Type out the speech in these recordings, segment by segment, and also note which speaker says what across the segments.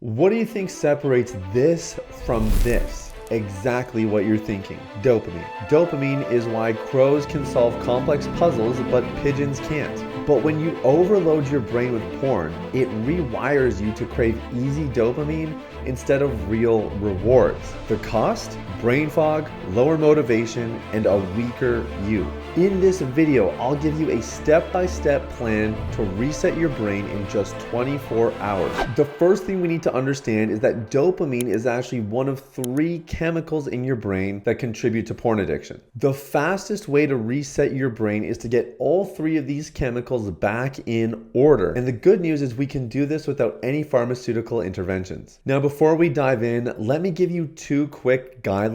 Speaker 1: What do you think separates this from this? Exactly what you're thinking. Dopamine. Dopamine is why crows can solve complex puzzles, but pigeons can't. But when you overload your brain with porn, it rewires you to crave easy dopamine instead of real rewards. The cost? Brain fog, lower motivation, and a weaker you. In this video, I'll give you a step-by-step plan to reset your brain in just 24 hours. The first thing we need to understand is that dopamine is actually one of 3 chemicals in your brain that contribute to porn addiction. The fastest way to reset your brain is to get all 3 of these chemicals back in order. And the good news is we can do this without any pharmaceutical interventions. Now, before we dive in, let me give you 2 quick guidelines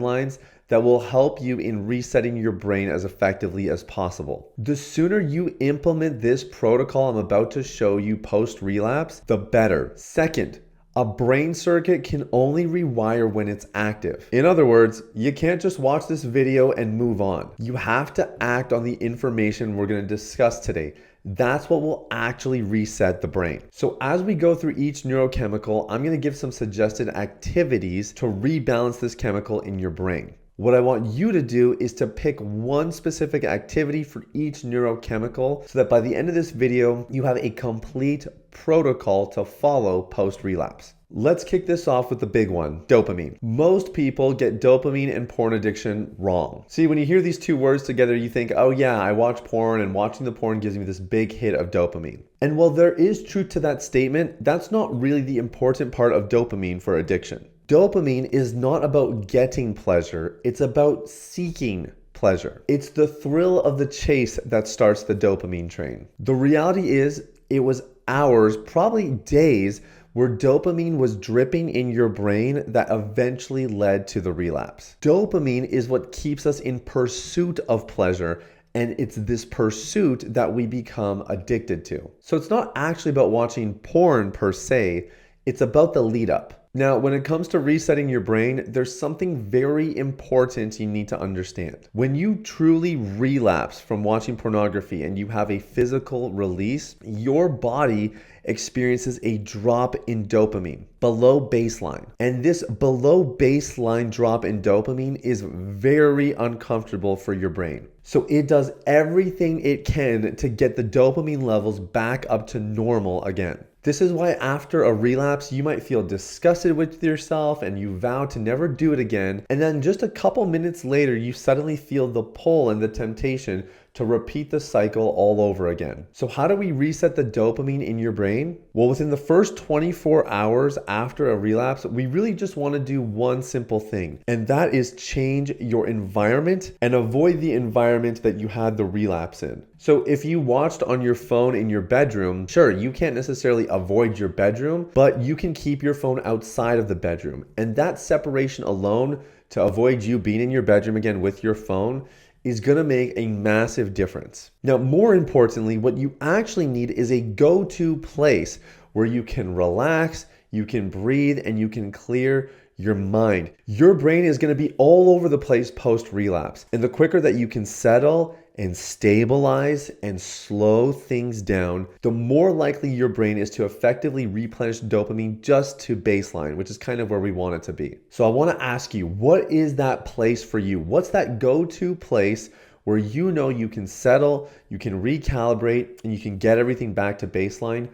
Speaker 1: that will help you in resetting your brain as effectively as possible. The sooner you implement this protocol I'm about to show you post-relapse, the better. Second, a brain circuit can only rewire when it's active. In other words, you can't just watch this video and move on. You have to act on the information we're going to discuss today. That's what will actually reset the brain. So as we go through each neurochemical, I'm going to give some suggested activities to rebalance this chemical in your brain. What I want you to do is to pick one specific activity for each neurochemical so that by the end of this video, you have a complete protocol to follow post-relapse. Let's kick this off with the big one, dopamine. Most people get dopamine and porn addiction wrong. See, when you hear these 2 words together, you think, oh yeah, I watch porn and watching the porn gives me this big hit of dopamine. And while there is truth to that statement, that's not really the important part of dopamine for addiction. Dopamine is not about getting pleasure, it's about seeking pleasure. It's the thrill of the chase that starts the dopamine train. The reality is, it was hours, probably days, where dopamine was dripping in your brain that eventually led to the relapse. Dopamine is what keeps us in pursuit of pleasure, and it's this pursuit that we become addicted to. So it's not actually about watching porn per se, it's about the lead up. Now, when it comes to resetting your brain, there's something very important you need to understand. When you truly relapse from watching pornography and you have a physical release, your body experiences a drop in dopamine below baseline. And this below baseline drop in dopamine is very uncomfortable for your brain. So it does everything it can to get the dopamine levels back up to normal again. This is why after a relapse, you might feel disgusted with yourself and you vow to never do it again. And then just a couple minutes later, you suddenly feel the pull and the temptation to repeat the cycle all over again. So how do we reset the dopamine in your brain? Well, within the first 24 hours after a relapse, we really just want to do one simple thing, and that is change your environment and avoid the environment that you had the relapse in. So if you watched on your phone in your bedroom, sure, you can't necessarily avoid your bedroom, but you can keep your phone outside of the bedroom. And that separation alone to avoid you being in your bedroom again with your phone is going to make a massive difference. Now, more importantly, what you actually need is a go-to place where you can relax, you can breathe, and you can clear your mind. Your brain is going to be all over the place post-relapse. And the quicker that you can settle and stabilize and slow things down, the more likely your brain is to effectively replenish dopamine just to baseline, which is kind of where we want it to be. So I want to ask you, what is that place for you? What's that go-to place where you know you can settle, you can recalibrate, and you can get everything back to baseline?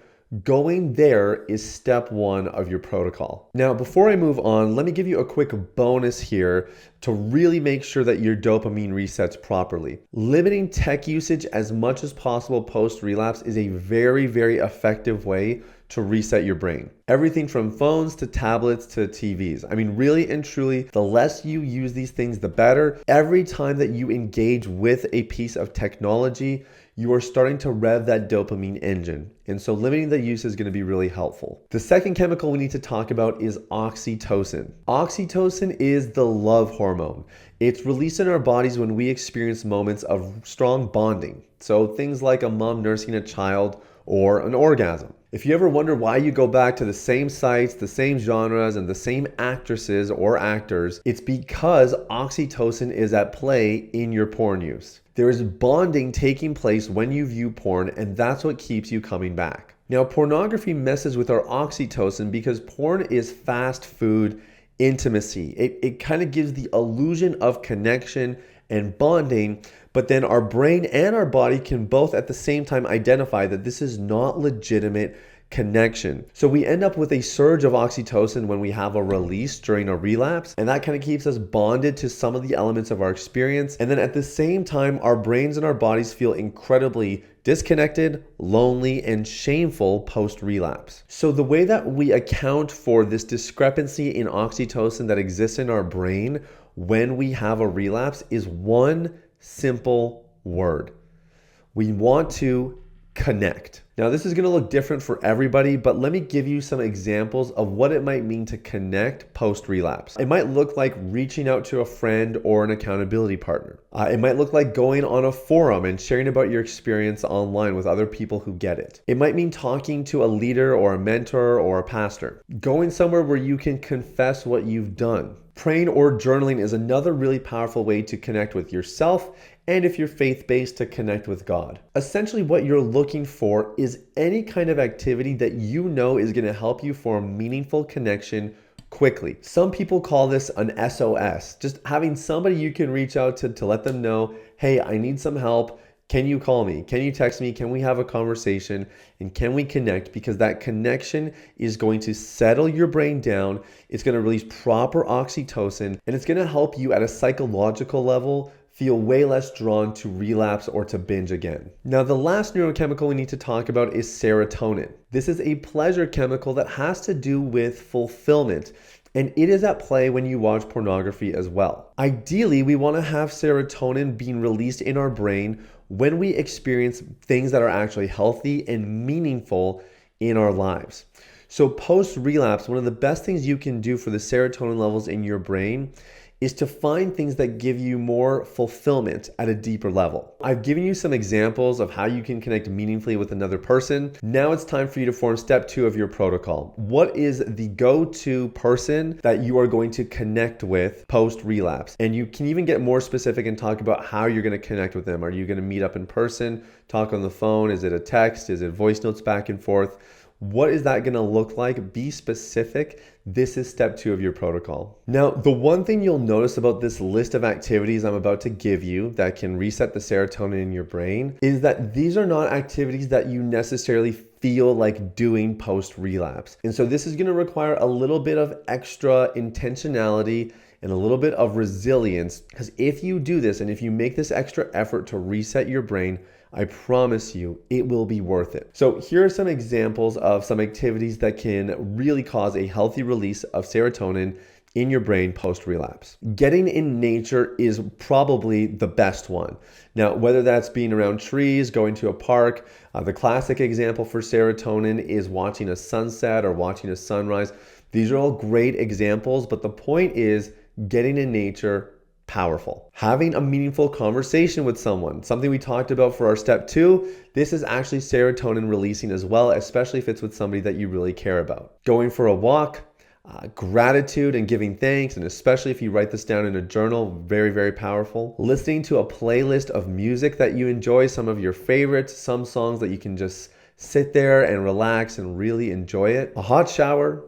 Speaker 1: Going there is step 1 of your protocol. Now, before I move on, let me give you a quick bonus here to really make sure that your dopamine resets properly. Limiting tech usage as much as possible post-relapse is a very, very effective way to reset your brain. Everything from phones to tablets to TVs. I mean, really and truly, the less you use these things, the better. Every time that you engage with a piece of technology, you are starting to rev that dopamine engine. And so limiting the use is going to be really helpful. The second chemical we need to talk about is oxytocin. Oxytocin is the love hormone. It's released in our bodies when we experience moments of strong bonding. So things like a mom nursing a child or an orgasm. If you ever wonder why you go back to the same sites, the same genres, and the same actresses or actors, it's because oxytocin is at play in your porn use. There is bonding taking place when you view porn, and that's what keeps you coming back. Now, pornography messes with our oxytocin because porn is fast food intimacy. It kind of gives the illusion of connection and bonding, but then our brain and our body can both at the same time identify that this is not legitimate connection. So we end up with a surge of oxytocin when we have a release during a relapse, and that kind of keeps us bonded to some of the elements of our experience. And then at the same time, our brains and our bodies feel incredibly disconnected, lonely, and shameful post-relapse. So the way that we account for this discrepancy in oxytocin that exists in our brain when we have a relapse is one simple word. We want to connect. Now, this is going to look different for everybody, but let me give you some examples of what it might mean to connect post-relapse. It might look like reaching out to a friend or an accountability partner. It might look like going on a forum and sharing about your experience online with other people who get it. It might mean talking to a leader or a mentor or a pastor. Going somewhere where you can confess what you've done. Praying or journaling is another really powerful way to connect with yourself, and if you're faith-based, to connect with God. Essentially, what you're looking for is any kind of activity that you know is going to help you form meaningful connection quickly. Some people call this an SOS, just having somebody you can reach out to let them know, hey, I need some help. Can you call me? Can you text me? Can we have a conversation? And can we connect? Because that connection is going to settle your brain down. It's going to release proper oxytocin, and it's going to help you at a psychological level feel way less drawn to relapse or to binge again. Now, the last neurochemical we need to talk about is serotonin. This is a pleasure chemical that has to do with fulfillment, and it is at play when you watch pornography as well. Ideally, we want to have serotonin being released in our brain when we experience things that are actually healthy and meaningful in our lives. So post-relapse, one of the best things you can do for the serotonin levels in your brain is to find things that give you more fulfillment at a deeper level. I've given you some examples of how you can connect meaningfully with another person. Now it's time for you to form step 2 of your protocol. What is the go-to person that you are going to connect with post-relapse? And you can even get more specific and talk about how you're going to connect with them. Are you going to meet up in person, talk on the phone? Is it a text? Is it voice notes back and forth? What is that going to look like? Be specific. This is step 2 of your protocol. Now, the one thing you'll notice about this list of activities I'm about to give you that can reset the serotonin in your brain is that these are not activities that you necessarily feel like doing post-relapse. And so this is going to require a little bit of extra intentionality and a little bit of resilience, because if you do this and if you make this extra effort to reset your brain, I promise you it will be worth it. So here are some examples of some activities that can really cause a healthy release of serotonin in your brain post-relapse. Getting in nature is probably the best one. Now, whether that's being around trees, going to a park, the classic example for serotonin is watching a sunset or watching a sunrise. These are all great examples, but the point is getting in nature, powerful. Having a meaningful conversation with someone, something we talked about for our step 2, this is actually serotonin releasing as well, especially if it's with somebody that you really care about. Going for a walk, gratitude and giving thanks, and especially if you write this down in a journal, very, very powerful. Listening to a playlist of music that you enjoy, some of your favorites, some songs that you can just sit there and relax and really enjoy it. A hot shower,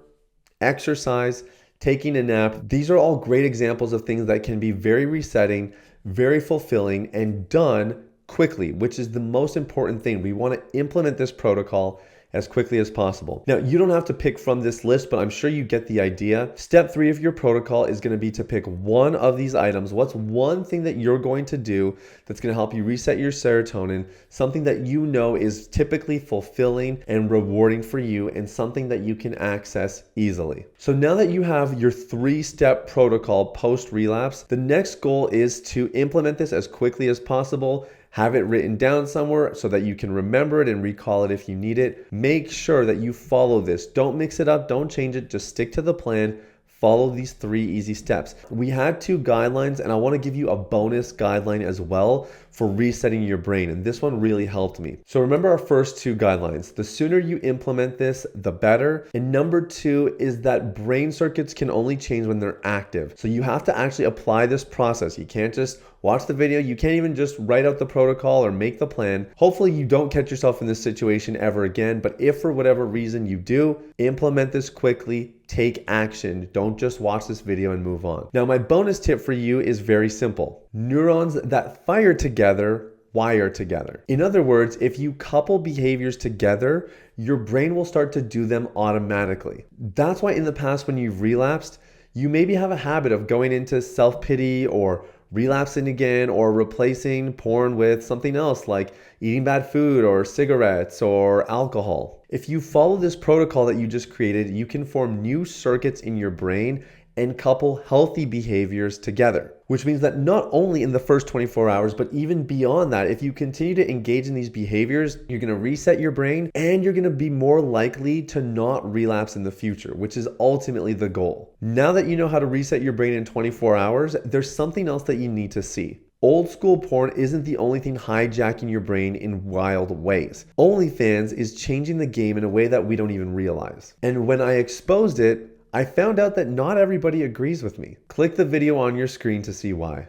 Speaker 1: exercise, taking a nap. These are all great examples of things that can be very resetting, very fulfilling, and done quickly, which is the most important thing. We want to implement this protocol as quickly as possible. Now, you don't have to pick from this list, but I'm sure you get the idea. Step 3 of your protocol is going to be to pick one of these items. What's one thing that you're going to do that's going to help you reset your serotonin, something that you know is typically fulfilling and rewarding for you, and something that you can access easily. So now that you have your 3-step protocol post-relapse, the next goal is to implement this as quickly as possible. Have it written down somewhere so that you can remember it and recall it if you need it. Make sure that you follow this. Don't mix it up, don't change it, just stick to the plan. Follow these 3 easy steps. We had 2 guidelines, and I want to give you a bonus guideline as well for resetting your brain, and this one really helped me. So remember our first two guidelines. The sooner you implement this, the better. And number two is that brain circuits can only change when they're active. So you have to actually apply this process. You can't just watch the video. You can't even just write out the protocol or make the plan. Hopefully you don't catch yourself in this situation ever again, but if for whatever reason you do, implement this quickly, take action. Don't just watch this video and move on. Now, my bonus tip for you is very simple. Neurons that fire together wire together. In other words, if you couple behaviors together, your brain will start to do them automatically. That's why in the past when you've relapsed, you maybe have a habit of going into self-pity or relapsing again, or replacing porn with something else like eating bad food or cigarettes or alcohol. If you follow this protocol that you just created, you can form new circuits in your brain and couple healthy behaviors together, which means that not only in the first 24 hours, but even beyond that, if you continue to engage in these behaviors, you're going to reset your brain and you're going to be more likely to not relapse in the future, which is ultimately the goal. Now that you know how to reset your brain in 24 hours, there's something else that you need to see. Old school porn isn't the only thing hijacking your brain in wild ways. OnlyFans is changing the game in a way that we don't even realize. And when I exposed it, I found out that not everybody agrees with me. Click the video on your screen to see why.